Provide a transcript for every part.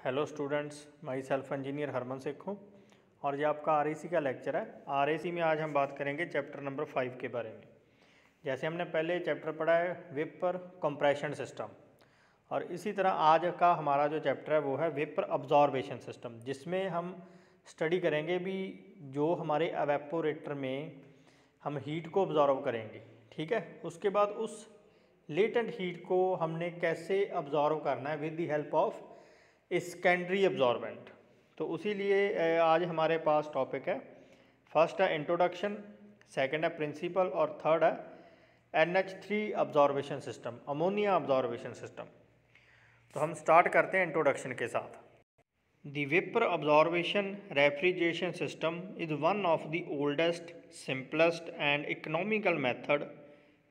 Hello students, myself engineer Harman Shaikh हूँ और ये आपका आरएसी का लेक्चर है। आरएसी में आज हम बात करेंगे चैप्टर नंबर 5 के बारे में। जैसे हमने पहले चैप्टर पढ़ा है वेपर कंप्रेशन सिस्टम, और इसी तरह आज का हमारा जो चैप्टर है वो है वेपर अब्जॉर्बेशन सिस्टम, जिसमें हम स्टडी करेंगे भी जो हमारे एवेपोरेटर में हम हीट को अब्जॉर्व करेंगे। ठीक है, उसके बाद उस लेटेंट हीट को हमने कैसे अब्जॉर्व करना है with the help of secondary absorbent. तो उसी लिए आज हमारे पास टॉपिक है, फर्स्ट है इंट्रोडक्शन, सेकंड है प्रिंसिपल और थर्ड है NH3 absorption system, ammonia absorption system. तो हम स्टार्ट करते हैं इंट्रोडक्शन के साथ। The vapour absorption refrigeration system is one of the oldest, simplest and economical method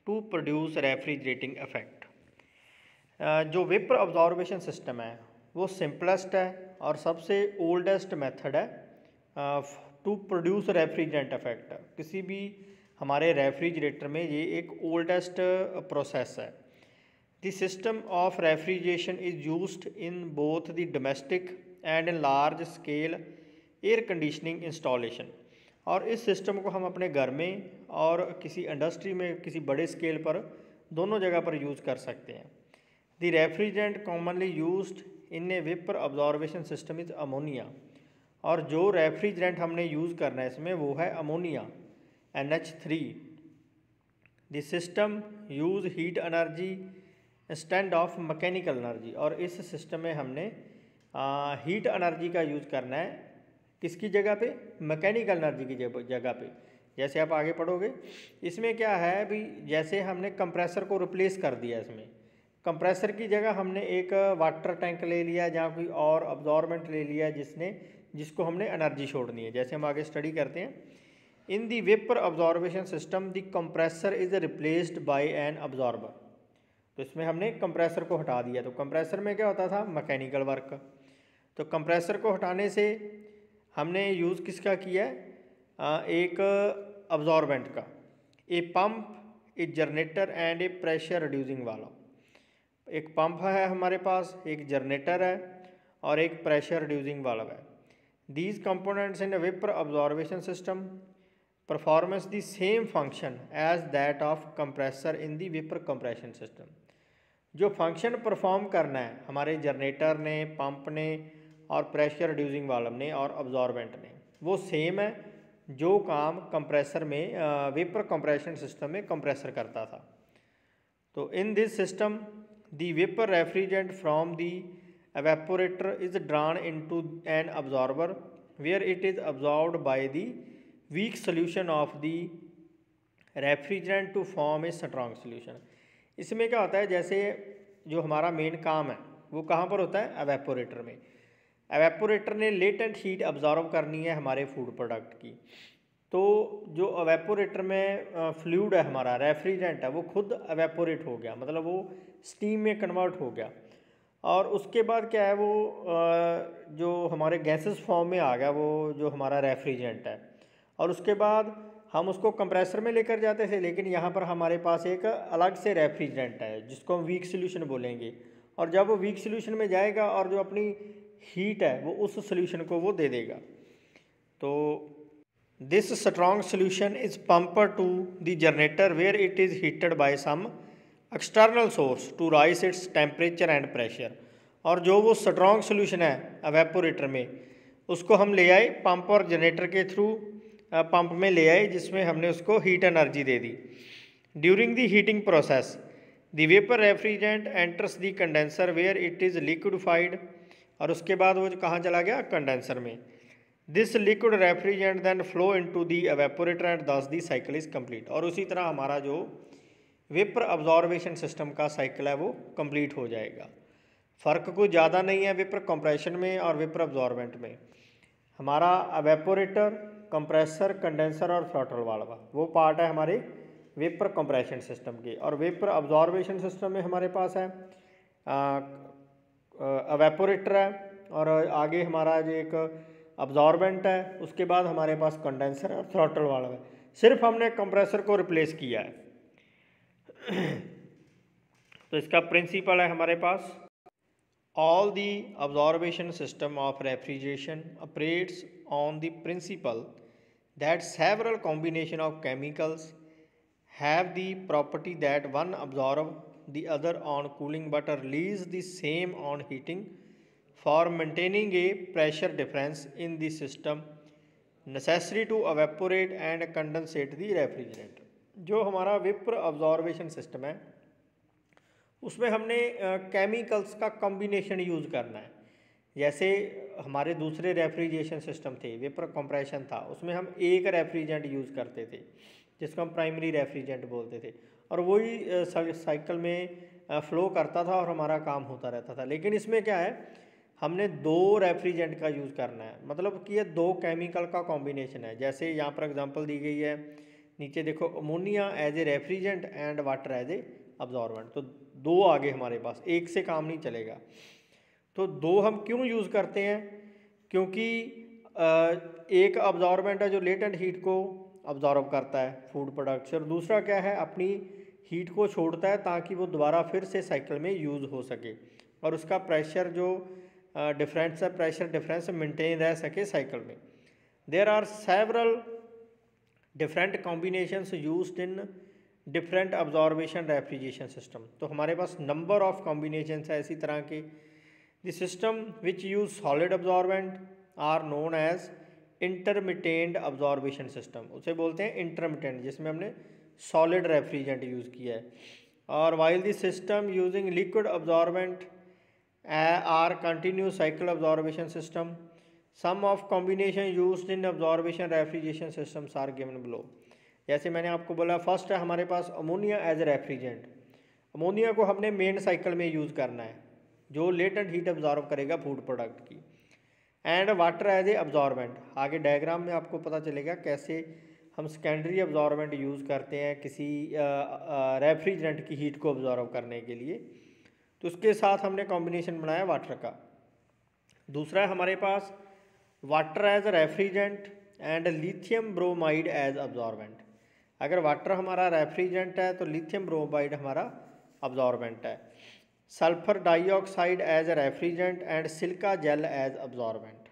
to produce refrigerating effect. जो वेपर अब्जॉर्बेशन सिस्टम है वो सिंपलेस्ट है और सबसे ओल्डेस्ट मेथड है टू प्रोड्यूस रेफ्रिजरेंट इफेक्ट। किसी भी हमारे रेफ्रिजरेटर में ये एक ओल्डेस्ट प्रोसेस है। The system of refrigeration is used in both the domestic and in large scale air conditioning installation. और इस सिस्टम को हम अपने घर में और किसी इंडस्ट्री में किसी बड़े स्केल पर दोनों जगह पर यूज़ कर सकते हैं। The refrigerant commonly used in a vapour absorption system is ammonia. और जो रेफ्रिजरेंट हमने यूज़ करना है इसमें वो है ammonia, NH3। The system use heat energy instead of mechanical energy. और इस सिस्टम में हमने हीट एनर्जी का यूज़ करना है किसकी जगह पे? मैकेनिकल एनर्जी की जगह पे। जैसे आप आगे पढ़ोगे इसमें क्या है भी, जैसे हमने कंप्रेसर को रिप्लेस कर दिया, इसमें कंप्रेसर की जगह हमने एक वाटर टैंक ले लिया या कोई और अब्जॉर्बेंट ले लिया जिसको हमने एनर्जी छोड़नी है। जैसे हम आगे स्टडी करते हैं, in the vapour absorption system the compressor is replaced by an absorber. तो इसमें हमने कंप्रेसर को हटा दिया। तो कंप्रेसर में क्या होता था? Mechanical work. तो कंप्रेसर को हटाने से हमने यूज़ किसका किया है? एक अब्जॉर्बेंट का, a pump, a generator and a pressure reducing valve. एक पंप है हमारे पास, एक जनरेटर है और एक प्रेशर रिड्यूसिंग वाल्व है। These components in vapour absorption system performance the same function as that of compressor in the vapour compression system. जो फंक्शन परफॉर्म करना है हमारे जनरेटर ने, पंप ने और प्रेशर रिड्यूसिंग वाल्व ने और अब्जॉर्बेंट ने, वो सेम है जो काम कंप्रेसर में वेपर कंप्रेशन सिस्टम में कंप्रेसर करता था। तो in this system the vapor refrigerant from the evaporator is drawn into an absorber where it is absorbed by the weak solution of the refrigerant to form a strong solution। इसमें क्या होता है, जैसे जो हमारा मेन काम है वो कहाँ पर होता है? एवेपोरेटर में। एवेपोरेटर ने लेटेंट हीट अब्जॉर्व करनी है हमारे फूड प्रोडक्ट की। तो जो एवेपोरेटर में फ्लूइड है हमारा, रेफ्रिजरेंट है, वो खुद एवेपोरेट हो गया, मतलब वो स्टीम में कन्वर्ट हो गया। और उसके बाद क्या है, वो जो हमारे गैसेस फॉर्म में आ गया वो जो हमारा रेफ्रिजरेंट है। और उसके बाद हम उसको कंप्रेसर में लेकर जाते थे, लेकिन यहाँ पर हमारे पास एक अलग से रेफ्रिजरेंट है जिसको हम वीक सोल्यूशन बोलेंगे। और जब वो वीक सोल्यूशन में जाएगा और जो अपनी हीट है वो उस सोल्यूशन को वो दे देगा। तो this strong solution is pumped to the generator where it is heated by some external source to rise its temperature and pressure। और जो वो स्ट्रॉन्ग सोल्यूशन है एवेपोरेटर में उसको हम ले आए पंप और जनरेटर के थ्रू, पंप में ले आए जिसमें हमने उसको हीट एनर्जी दे दी। During the heating process the vapour refrigerant enters the condenser where it is liquidified. और उसके बाद वो कहाँ चला गया? कंडेंसर में। This liquid refrigerant then flow into the evaporator and thus the cycle is complete. और उसी तरह हमारा जो वेपर अब्जॉर्बेशन सिस्टम का साइकिल है वो कंप्लीट हो जाएगा। फ़र्क कोई ज़्यादा नहीं है वेपर कंप्रेशन में और वेपर अब्जॉर्बेंट में। हमारा एवेपोरेटर, कंप्रेसर, कंडेंसर और थ्रॉटल वाल्व वो पार्ट है हमारे वेपर कंप्रेशन सिस्टम के। और वेपर अब्जॉर्बेशन सिस्टम में हमारे पास है एवेपोरेटर है और आगे हमारा जो एक अब्जॉर्बेंट है, उसके बाद हमारे पास कंडेंसर और थ्रॉटल वाल्व है। सिर्फ हमने कंप्रेसर को रिप्लेस किया है। तो इसका प्रिंसिपल है हमारे पास All the absorption system of refrigeration operates on the principle that several combination of chemicals have the property that one absorb the other on cooling but release the same on heating for maintaining a pressure difference in the system necessary to evaporate and condensate the refrigerant। जो हमारा विप्र अब्जॉर्बेशन system है उसमें हमने chemicals का combination use करना है। जैसे हमारे दूसरे रेफ्रिजरेशन सिस्टम थे, वेपर कंप्रेशन था, उसमें हम एक रेफ्रिजरेंट यूज़ करते थे जिसको हम प्राइमरी रेफ्रिजरेंट बोलते थे और वही साइकिल में फ़्लो करता था और हमारा काम होता रहता था। लेकिन इसमें क्या है, हमने दो रेफ्रिजरेंट का यूज़ करना है, मतलब कि ये दो केमिकल का कॉम्बिनेशन है। जैसे यहाँ पर एग्जांपल दी गई है, नीचे देखो, ammonia as a refrigerant and water as a absorbent. तो दो आगे हमारे पास, एक से काम नहीं चलेगा। तो दो हम क्यों यूज़ करते हैं? क्योंकि एक अब्जॉर्बेंट है जो लेटेंट हीट को अब्जॉर्ब करता है फूड प्रोडक्ट से, और दूसरा क्या है, अपनी हीट को छोड़ता है ताकि वो दोबारा फिर से साइकिल में यूज़ हो सके और उसका प्रेशर जो डिफरेंस है, प्रेशर डिफरेंस मेंटेन रह सके साइकिल में। There are several different combinations used in different absorption refrigeration system. तो हमारे पास नंबर ऑफ कॉम्बिनेशंस है इसी तरह के। The system which use solid absorbent are known as intermittent absorption system. उसे बोलते हैं इंटरमिटेंट, जिसमें हमने सॉलिड रेफ्रिजरेंट यूज़ किया है। और while the system using liquid absorbent are continuous cycle absorption system. Some of combination used in absorption refrigeration systems are given below. जैसे मैंने आपको बोला, फर्स्ट है हमारे पास ammonia as a refrigerant. Ammonia को हमने मेन साइकिल में यूज़ करना है जो लेटेंट हीट अब्जॉर्ब करेगा फूड प्रोडक्ट की। And water as a absorbent, आगे डायग्राम में आपको पता चलेगा कैसे हम सेकेंडरी अब्जॉर्बेंट यूज़ करते हैं किसी रेफ्रिजरेंट की हीट को अब्जॉर्ब करने के लिए। तो उसके साथ हमने कॉम्बिनेशन बनाया वाटर का। दूसरा है हमारे पास water as a refrigerant and lithium bromide as absorbent. अगर वाटर हमारा रेफ्रिजरेंट है तो लिथियम ब्रोमाइड हमारा अब्जॉर्बेंट है। Sulphur dioxide as a refrigerant and silica gel as absorbent.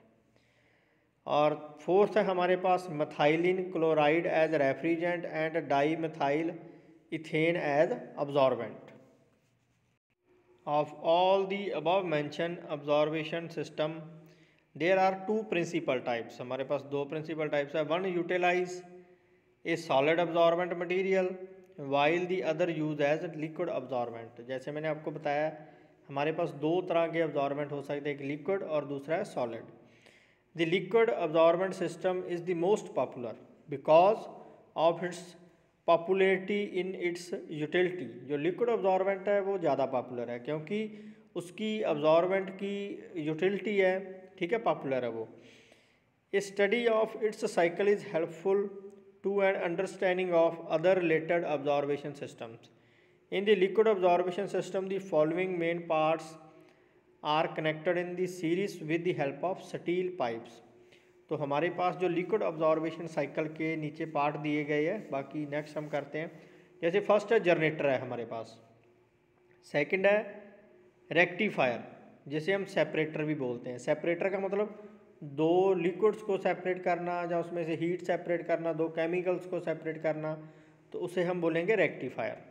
और फोर्थ है हमारे पास methylene chloride as refrigerant and dimethyl ethane as absorbent. Of all the above mention absorption system there are two principal types. हमारे पास दो principal types है। One utilise A solid absorbent material while the other use as liquid absorbent. जैसे मैंने आपको बताया, हमारे पास दो तरह के अब्जॉर्बेंट हो सकते हैं, एक लिक्विड और दूसरा है solid. The liquid absorbent system is the most popular because of its popularity in its utility. जो लिक्विड अब्जॉर्बेंट है वो ज़्यादा पॉपुलर है क्योंकि उसकी अब्जॉर्बेंट की यूटिलिटी है, ठीक है, पॉपुलर है वो। A study of its cycle is helpful to an understanding of other related absorption systems. In the liquid absorption system, the following main parts are connected in the series with the help of steel pipes. तो हमारे पास जो liquid अब्जॉर्बेशन cycle के नीचे part दिए गए हैं, बाकी next हम करते हैं। जैसे फर्स्ट है जनरेटर है हमारे पास, सेकंड है रेक्टिफायर जिसे हम सेपरेटर भी बोलते हैं। सेपरेटर का मतलब दो लिक्विड्स को सेपरेट करना या उसमें से हीट सेपरेट करना, दो केमिकल्स को सेपरेट करना, तो उसे हम बोलेंगे रेक्टिफायर।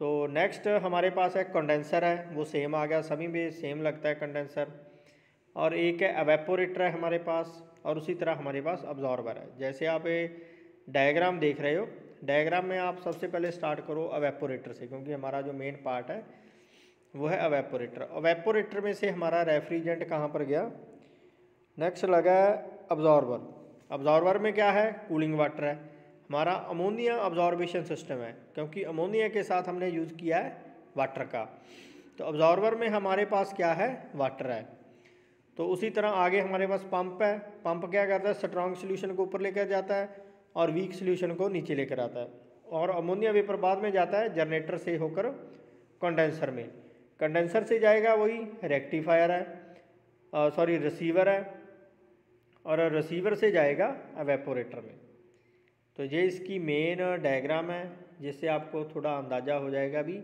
तो नेक्स्ट हमारे पास एक कंडेंसर है, वो सेम आ गया, सभी में सेम लगता है कंडेंसर। और एक है एवेपोरेटर है हमारे पास, और उसी तरह हमारे पास अब्जॉर्बर है। जैसे आप ये डायग्राम देख रहे हो, डायग्राम में आप सबसे पहले स्टार्ट करो एवेपोरेटर से, क्योंकि हमारा जो मेन पार्ट है वो है एवेपोरेटर। एवेपोरेटर में से हमारा रेफ्रिजरेंट कहाँ पर गया, नेक्स्ट लगा है अब्जॉर्बर। अब्जॉर्बर में क्या है, कूलिंग वाटर है। हमारा अमोनिया अब्जॉर्बेशन सिस्टम है क्योंकि अमोनिया के साथ हमने यूज़ किया है वाटर का। तो अब्जॉर्बर में हमारे पास क्या है, वाटर है। तो उसी तरह आगे हमारे पास पंप है। पंप क्या करता है, स्ट्रॉन्ग सोल्यूशन को ऊपर लेकर जाता है और वीक सोल्यूशन को नीचे लेकर आता है। और अमोनिया वेपर बाद में जाता है जनरेटर से होकर कंडेंसर में। कंडेंसर से जाएगा वही रेक्टिफायर है, सॉरी रिसीवर है, और रिसीवर से जाएगा एवेपोरेटर में। तो ये इसकी मेन डायग्राम है जिससे आपको थोड़ा अंदाज़ा हो जाएगा भी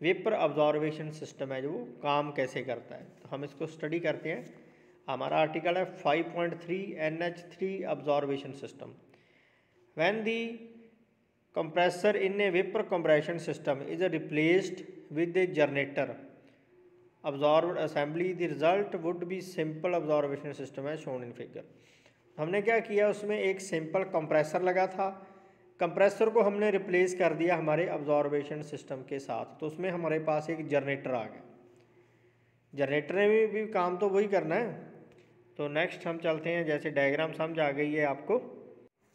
वेपर ऑब्जॉर्वेशन सिस्टम है जो वो काम कैसे करता है, तो हम इसको स्टडी करते हैं। हमारा आर्टिकल है 5.3 NH3 absorption system. When the compressor in a vapor compression system is replaced with a generator absorbed assembly, the result would be simple observation system as shown in figure। हमने क्या किया, उसमें एक simple compressor लगा था, compressor को हमने replace कर दिया हमारे ऑब्जॉर्वेशन सिस्टम के साथ, तो उसमें हमारे पास एक जनरेटर आ गया। जनरेटर में भी काम तो वही करना है। तो नेक्स्ट हम चलते हैं, जैसे डायग्राम समझ आ गई है आपको,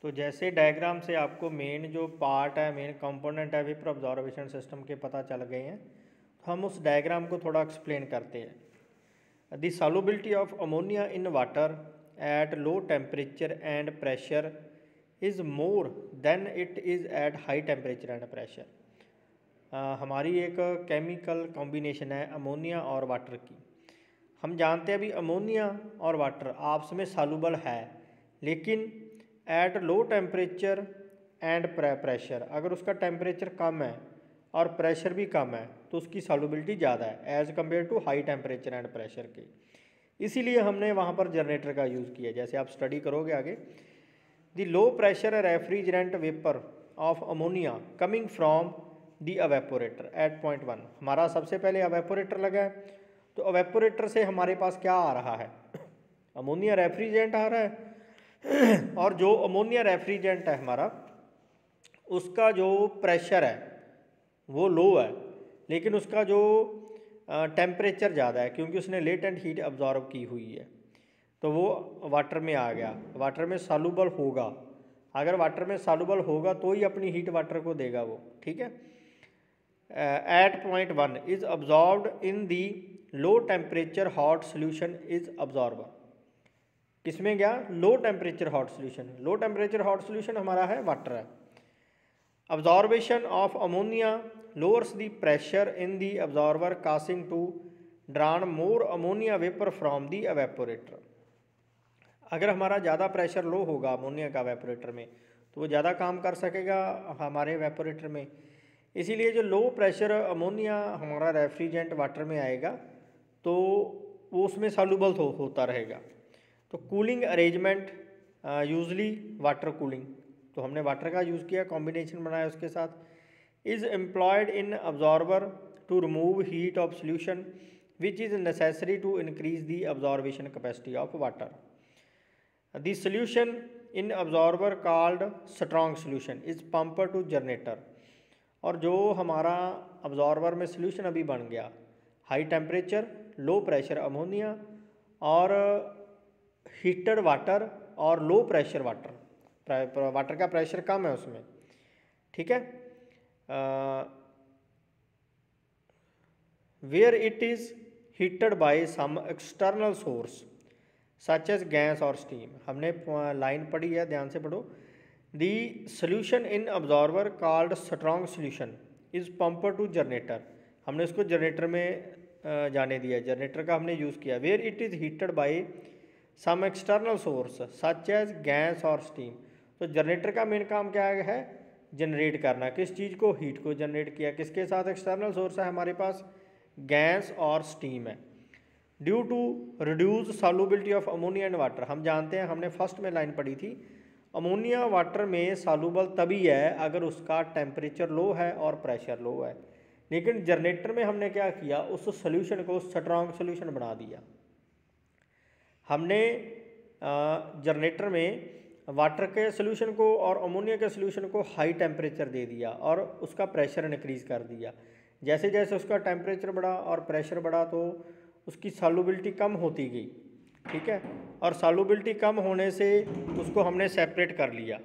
तो जैसे डायग्राम से आपको मेन जो पार्ट है, मेन कंपोनेंट है वेपर ऑब्जॉर्वेशन सिस्टम के पता चल गए हैं, तो हम उस डायग्राम को थोड़ा एक्सप्लेन करते हैं। The solubility of ammonia in water at low temperature and pressure is more than it is at high temperature and pressure. हमारी एक केमिकल कॉम्बिनेशन है अमोनिया और वाटर की। हम जानते हैं अभी अमोनिया और वाटर आपस में सॉल्युबल है, लेकिन at low temperature and pressure, अगर उसका टेम्परेचर कम है और प्रेशर भी कम है तो उसकी सॉल्युबिलिटी ज़्यादा है as compare to high temperature and pressure के। इसीलिए हमने वहाँ पर जनरेटर का यूज़ किया। जैसे आप स्टडी करोगे आगे, the low pressure refrigerant vapour of ammonia coming from the evaporator at point 1। हमारा सबसे पहले अवेपोरेटर लगा है, तो अवेपोरेटर से हमारे पास क्या आ रहा है, अमोनिया रेफ्रिजरेंट आ रहा है, और जो अमोनिया रेफ्रिजरेंट है हमारा, उसका जो प्रेशर है वो लो है, लेकिन उसका जो टेम्परेचर ज़्यादा है क्योंकि उसने लेटेंट हीट अब्जॉर्व की हुई है, तो वो वाटर में आ गया, वाटर में सॉल्युबल होगा। अगर वाटर में सॉल्युबल होगा तो ही अपनी हीट वाटर को देगा वो, ठीक है। At point 1 is absorbed in the low temperature hot solution is absorber. किसमें गया, low temperature hot solution. Low temperature hot solution हमारा है वाटर है। Absorption of ammonia lowers the pressure in the absorber causing to drawn more ammonia vapour from the evaporator. अगर हमारा ज़्यादा pressure low होगा ammonia का एवेपोरेटर में, तो वो ज़्यादा काम कर सकेगा हमारे एवेपोरेटर में। इसीलिए जो लो प्रेशर अमोनिया हमारा रेफ्रिजरेंट वाटर में आएगा तो वो उसमें सॉल्युबल होता रहेगा। तो cooling arrangement usually water cooling, तो हमने वाटर का यूज़ किया, कॉम्बिनेशन बनाया उसके साथ। Is employed in absorber to remove heat of solution which is necessary to increase the absorption capacity of water. The solution in absorber called strong solution is pumped to generator. और जो हमारा absorber में solution अभी बन गया, high temperature, low pressure ammonia और heated water और low pressure water, water का प्रेशर कम है उसमें, ठीक है। Where it is heated by some external source such as gas और स्टीम। हमने लाइन पढ़ी है, ध्यान से पढ़ो। The solution in absorber called strong solution is pumped to generator. हमने उसको जनरेटर में जाने दिया, जनरेटर का हमने यूज़ किया। Where it is heated by some external source such as gas और स्टीम। तो जनरेटर का मेन काम क्या है, जनरेट करना। किस चीज़ को, हीट को जनरेट किया। किसके साथ, एक्सटर्नल सोर्स है हमारे पास, गैस और स्टीम है। Due to reduce solubility of ammonia and water. हम जानते हैं, हमने फर्स्ट में लाइन पढ़ी थी, अमोनिया वाटर में सॉल्युबल तभी है अगर उसका टेम्परेचर लो है और प्रेशर लो है। लेकिन जनरेटर में हमने क्या किया, उस सोल्यूशन को स्ट्रॉन्ग सोल्यूशन बना दिया। हमने जनरेटर में वाटर के सोल्यूशन को और अमोनिया के सोल्यूशन को हाई टेम्परेचर दे दिया और उसका प्रेशर इंक्रीज़ कर दिया। जैसे जैसे उसका टेम्परेचर बढ़ा और प्रेशर बढ़ा तो उसकी सॉल्युबिलिटी कम होती गई, ठीक है। और सॉल्युबिलिटी कम होने से उसको हमने सेपरेट कर लिया।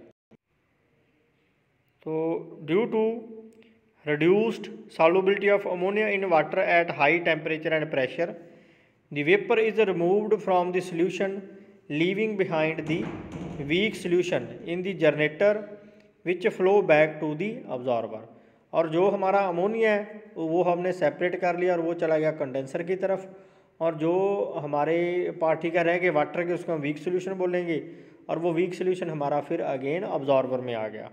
तो due to reduced solubility of ammonia in water at high temperature and pressure, the vapor is removed from the solution, leaving behind the weak solution in the generator which flow back to the absorber। और जो हमारा ammonia है वो हमने separate कर लिया और वो चला गया कंडेंसर की तरफ, और जो हमारे पार्टी का रह गए वाटर के उसको हम वीक सोल्यूशन बोलेंगे, और वो वीक सोल्यूशन हमारा फिर अगेन अब्जॉर्बर में आ गया।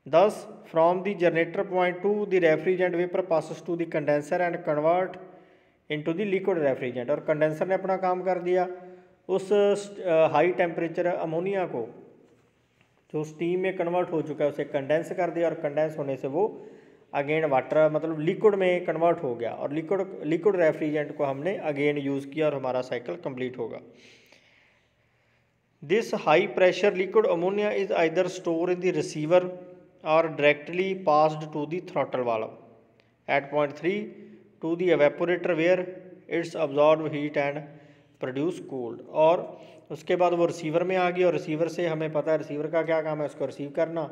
Thus, from the generator point to the refrigerant vapor passes to the condenser and convert into the liquid refrigerant। और कंडेंसर ने अपना काम कर दिया, उस हाई टेम्परेचर अमोनिया को जो स्टीम में कन्वर्ट हो चुका है उसे कंडेंस कर दिया, और कंडेंस होने से वो अगेन वाटर मतलब लिक्विड में कन्वर्ट हो गया, और लिक्विड रेफ्रिजरेंट को हमने अगेन यूज़ किया और हमारा साइकिल कंप्लीट होगा। This high pressure liquid ammonia is either store in the receiver और directly passed to the throttle valve at point 3 to the evaporator where its absorb heat and produce cold. और उसके बाद वो receiver में आ गई, और receiver से हमें पता है रिसीवर का क्या काम है, उसको रिसीव करना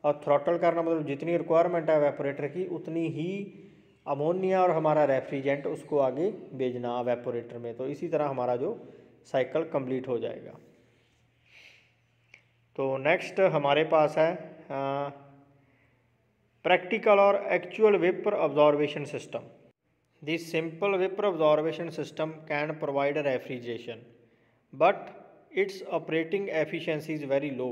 और थ्रॉटल करना, मतलब जितनी रिक्वायरमेंट है एवेपोरेटर की उतनी ही अमोनिया और हमारा रेफ्रिजरेंट उसको आगे भेजना एवेपोरेटर में। तो इसी तरह हमारा जो साइकिल कंप्लीट हो जाएगा। तो नेक्स्ट हमारे पास है प्रैक्टिकल और actual vapour absorption system. This simple vapour absorption system can provide refrigeration but its operating efficiency is very low.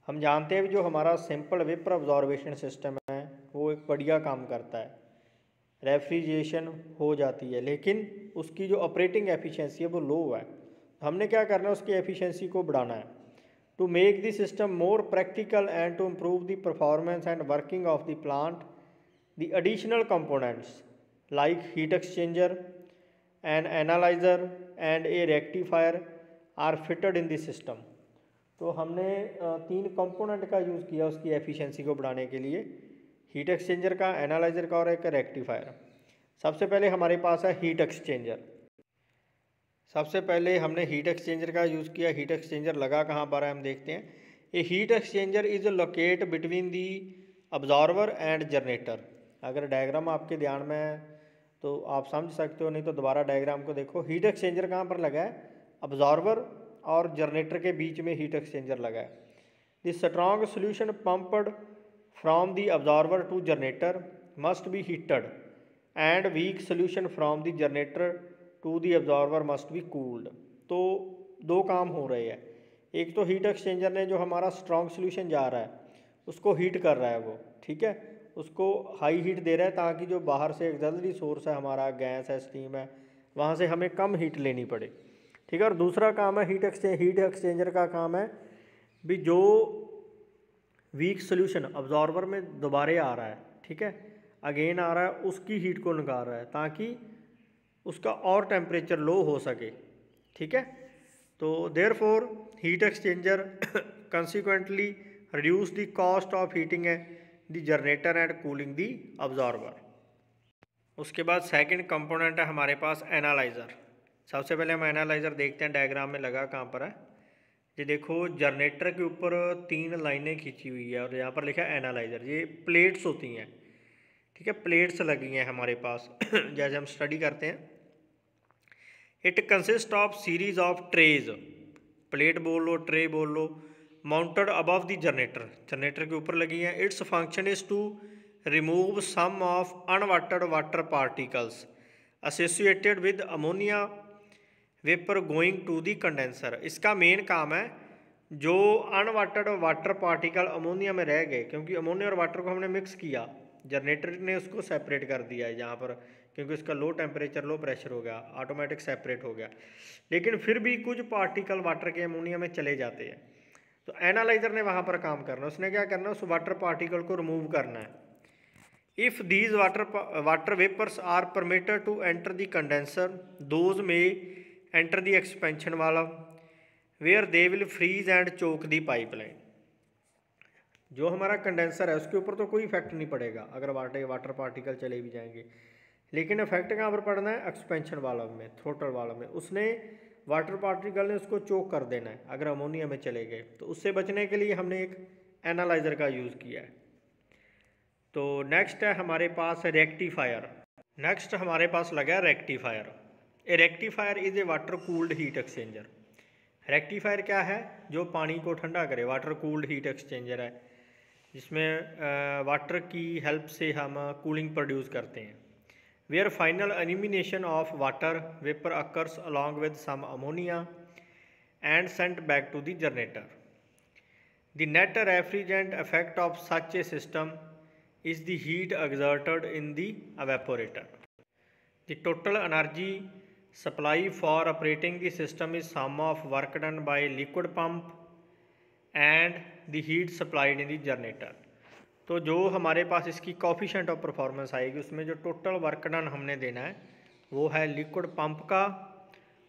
हम जानते हैं जो हमारा सिंपल वेपर ऑब्जॉर्वेशन सिस्टम है वो एक बढ़िया काम करता है, रेफ्रिजरेशन हो जाती है, लेकिन उसकी जो ऑपरेटिंग एफिशिएंसी है वो लो है। हमने क्या करना है, उसकी एफिशिएंसी को बढ़ाना है। To make the system more practical and to improve the performance and working of the plant, the additional components like heat exchanger, an analyzer and a rectifier are fitted in the system। तो हमने 3 component का use किया उसकी efficiency को बढ़ाने के लिए, heat exchanger का, एनालाइजर का और एक रेक्टिफायर। सबसे पहले हमारे पास है हीट एक्सचेंजर। सबसे पहले हमने हीट एक्सचेंजर का यूज़ किया। हीट एक्सचेंजर लगा कहाँ पर है हम देखते हैं। A heat exchanger is locate between the absorber and generator. अगर डायग्राम आपके ध्यान में है तो आप समझ सकते हो, नहीं तो दोबारा डायग्राम को देखो। हीट एक्सचेंजर कहाँ पर लगा है, ऑब्जॉर्वर और जनरेटर के बीच में हीट एक्सचेंजर लगा है। The strong solution pumped from the absorber to generator must be heated and weak solution from the generator to the absorber must be cooled. तो 2 काम हो रहे हैं। एक तो हीट एक्सचेंजर ने जो हमारा स्ट्रॉन्ग सोल्यूशन जा रहा है उसको हीट कर रहा है वो, ठीक है, उसको हाई हीट दे रहा है ताकि जो बाहर से एक्सिलरी सोर्स है हमारा, गैस है, स्टीम है, वहाँ से हमें कम हीट लेनी पड़े, ठीक है। और दूसरा काम है हीट एक्सचेंजर का काम है भी जो वीक सोल्यूशन ऑब्जॉर्वर में दोबारा आ रहा है, ठीक है, अगेन आ रहा है, उसकी हीट को निकाल रहा है ताकि उसका और टेम्परेचर लो हो सके, ठीक है। तो therefore heat exchanger consequently reduce the cost of heating the generator and cooling the observer. उसके बाद सेकंड कंपोनेंट है हमारे पास एनालाइज़र। सबसे पहले हम एनालाइज़र देखते हैं, डायग्राम में लगा कहाँ पर है। ये देखो जनरेटर के ऊपर 3 लाइनें खींची हुई है और यहाँ पर लिखा है एनालाइज़र। ये प्लेट्स होती हैं, ठीक है, प्लेट्स लगी हैं हमारे पास जैसे हम स्टडी करते हैं। It consist of series of trays, plate बोल लो, ट्रे बोल लो, mounted above the generator, generator के ऊपर लगी हैं। Its function is to remove some of unwatered water particles associated with ammonia vapour going to the condenser. इसका main काम है जो अनवाटर्ड वाटर पार्टिकल अमोनिया में रह गए, क्योंकि अमोनिया और वाटर को हमने मिक्स किया, जनरेटर ने उसको सेपरेट कर दिया है यहाँ पर, क्योंकि उसका लो टेम्परेचर लो प्रेशर हो गया, ऑटोमेटिक सेपरेट हो गया, लेकिन फिर भी कुछ पार्टिकल वाटर के अमोनिया में चले जाते हैं। तो एनालाइजर ने वहाँ पर काम करना, उसने क्या करना, उस वाटर पार्टिकल को रिमूव करना है। If these water vapours are permitted to enter the condenser, those may enter the expansion valve where they will freeze and choke the pipeline. जो हमारा कंडेंसर है उसके ऊपर तो कोई इफेक्ट नहीं पड़ेगा अगर वाटर पार्टिकल चले भी जाएंगे, लेकिन इफेक्ट कहाँ पर पड़ना है, एक्सपेंशन वाल्व में, थ्रॉटल वाल्व में। उसने वाटर पार्टिकल ने उसको चोक कर देना है अगर अमोनिया में चले गए। तो उससे बचने के लिए हमने एक एनालाइजर का यूज़ किया है। तो नेक्स्ट है हमारे पास रेक्टिफायर। नेक्स्ट हमारे पास लगा है rectifier. A rectifier is a water cooled heat exchanger. Rectifier क्या है, जो पानी को ठंडा करे, वाटर कूल्ड हीट एक्सचेंजर है जिसमें वाटर की हेल्प से हम कूलिंग प्रोड्यूस करते हैं। Where final elimination of water vapour occurs along with some ammonia and sent back to the generator. The net refrigerant effect of such a system is the heat exerted in the evaporator. The total energy supply for operating the system is sum of work done by liquid pump and the heat supplied in the generator. तो जो हमारे पास इसकी coefficient of performance आएगी उसमें जो total work done हमने देना है वो है लिक्विड पंप का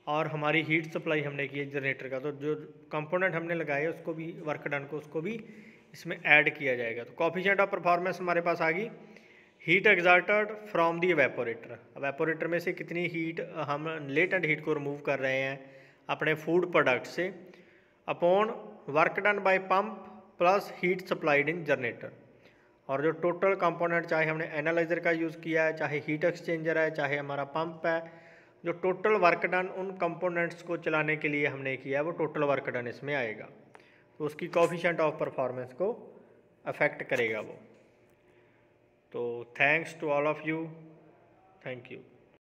और हमारी हीट सप्लाई हमने की है जनरेटर का। तो जो कंपोनेंट हमने लगाए उसको भी वर्क डन को उसको भी इसमें ऐड किया जाएगा। तो कोफिशिएंट ऑफ परफॉर्मेंस हमारे पास आ गई heat exerted from the evaporator. Evaporator में से कितनी हीट हम लेटेंट हीट को रिमूव कर रहे हैं अपने फूड प्रोडक्ट से upon work done by pump plus heat supplied in generator. और जो टोटल कंपोनेंट चाहे हमने एनालाइजर का यूज़ किया है, चाहे हीट एक्सचेंजर है, चाहे हमारा पंप है, जो टोटल वर्क डन उन कंपोनेंट्स को चलाने के लिए हमने किया है वो टोटल वर्क डन इसमें आएगा। तो उसकी कोफिशिएंट ऑफ परफॉर्मेंस को अफेक्ट करेगा वो। तो thanks to all of you, thank you.